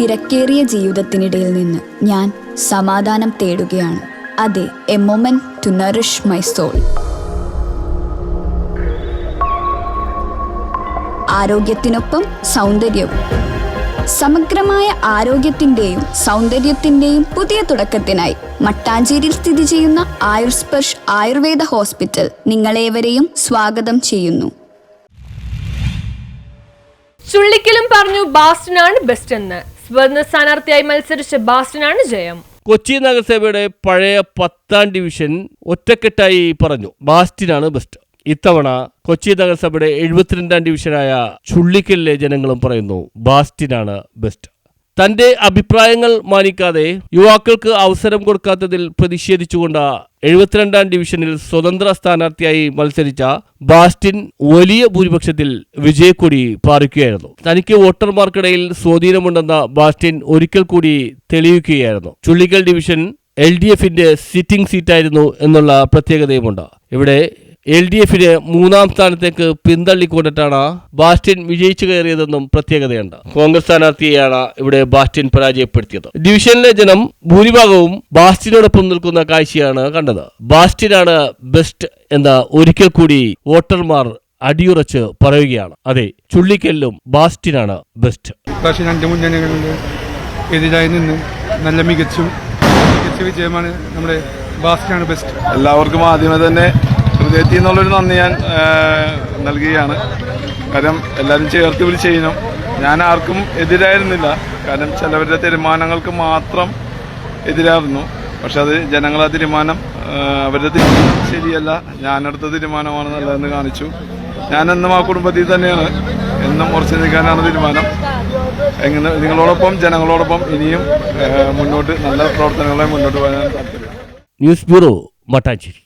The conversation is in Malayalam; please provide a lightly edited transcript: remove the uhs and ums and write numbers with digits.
തിരക്കേറിയ ജീവിതത്തിനിടയിൽ നിന്ന് ഞാൻ സമാധാനം തേടുകയാണ്. അതെ, a moment to nourish my soul. ആരോഗ്യത്തിനൊപ്പം സൗന്ദര്യവും. സമഗ്രമായ ആരോഗ്യത്തിൻ്റെയും സൗന്ദര്യത്തിൻ്റെയും പുതിയ തുടക്കത്തിനായി മട്ടാഞ്ചേരിയിൽ സ്ഥിതി ചെയ്യുന്ന ആയുർസ്പർശ് ആയുർവേദ ഹോസ്പിറ്റൽ നിങ്ങളേവരെയും സ്വാഗതം ചെയ്യുന്നു. ചുള്ളിക്കലും പറഞ്ഞു ബാസ്റ്റിനാണ് ബെസ്റ്റ് എന്ന്. സ്വതന്ത്ര സ്ഥാനാർത്ഥിയായി മത്സരിച്ച ബാസ്റ്റിനാണ് ജയം. കൊച്ചി നഗരസഭയുടെ പഴയ 10ാം ഡിവിഷൻ ഒറ്റക്കെട്ടായി പറഞ്ഞു ബാസ്റ്റിനാണ് ബെസ്റ്റ്. ഇത്തവണ കൊച്ചി നഗരസഭയുടെ 72ാം ഡിവിഷനായ ചുള്ളിക്കലിലെ ജനങ്ങളും പറയുന്നു ബാസ്റ്റിനാണ് ബെസ്റ്റ്. തന്റെ അഭിപ്രായങ്ങൾ മാനിക്കാതെ യുവാക്കൾക്ക് അവസരം കൊടുക്കാത്തതിൽ പ്രതിഷേധിച്ചുകൊണ്ട് 72ാം ഡിവിഷനിൽ സ്വതന്ത്ര സ്ഥാനാർത്ഥിയായി മത്സരിച്ച ബാസ്റ്റിൻ വലിയ ഭൂരിപക്ഷത്തിൽ വിജയക്കൊടി പാറിക്കുകയായിരുന്നു. തനിക്ക് വോട്ടർമാർക്കിടയിൽ സ്വാധീനമുണ്ടെന്ന ബാസ്റ്റിൻ ഒരിക്കൽ കൂടി തെളിയിക്കുകയായിരുന്നു. ചുള്ളിക്കൽ ഡിവിഷൻ LDFന്റെ സിറ്റിംഗ് സീറ്റായിരുന്നു എന്നുള്ള പ്രത്യേകതയുമുണ്ട്. ഇവിടെ LDFന് 3ാം സ്ഥാനത്തേക്ക് പിന്തള്ളിക്കൊണ്ടിട്ടാണ് ബാസ്റ്റിൻ വിജയിച്ചു കയറിയതെന്നും പ്രത്യേകതയുണ്ട്. കോൺഗ്രസ് സ്ഥാനാർത്ഥിയെയാണ് ഇവിടെ ബാസ്റ്റിൻ പരാജയപ്പെടുത്തിയത്. ഡിവിഷനിലെ ജനം ഭൂരിഭാഗവും ബാസ്റ്റിനോടൊപ്പം നിൽക്കുന്ന കാഴ്ചയാണ് കണ്ടത്. ബാസ്റ്റിനാണ് ബെസ്റ്റ് എന്ന് ഒരിക്കൽ കൂടി വോട്ടർമാർ അടിയുറച്ച് പറയുകയാണ്. അതെ, ചുള്ളിക്കലിലും ബാസ്റ്റിനാണ് ബെസ്റ്റ്. രണ്ട് മുന്നണികളിൽ എതിരായി നിന്ന് നല്ല മികച്ച വിജയമാണ് നമ്മുടെ ബാസ്റ്റിനാണ് ബെസ്റ്റ്. എല്ലാവർക്കും ആദ്യമേ തന്നെ ഹൃദയത്തിൽ നിന്നുള്ളൊരു നന്ദി ഞാൻ നൽകുകയാണ്. കാരണം എല്ലാവരും ചേർത്ത് പിടിച്ച് ചെയ്യണം. ഞാൻ ആർക്കും എതിരായിരുന്നില്ല. കാരണം ചിലവരുടെ തീരുമാനങ്ങൾക്ക് മാത്രം എതിരായിരുന്നു. പക്ഷെ അത് ജനങ്ങളെ തീരുമാനം അവരുടെ തീരുമാനം ശരിയല്ല, ഞാനെടുത്ത തീരുമാനമാണ് നല്ലതെന്ന് കാണിച്ചു. ഞാനെന്നും ആ കുടുംബത്തിൽ തന്നെയാണ്, എന്നും ഉറച്ചു നിൽക്കാനാണ് തീരുമാനം. എങ്ങനെ നിങ്ങളോടൊപ്പം ജനങ്ങളോടൊപ്പം ഇനിയും മുന്നോട്ട് നല്ല പ്രവർത്തനങ്ങളെ മുന്നോട്ട് പോകാൻ താല്പര്യം. News bureau, Mattancherry.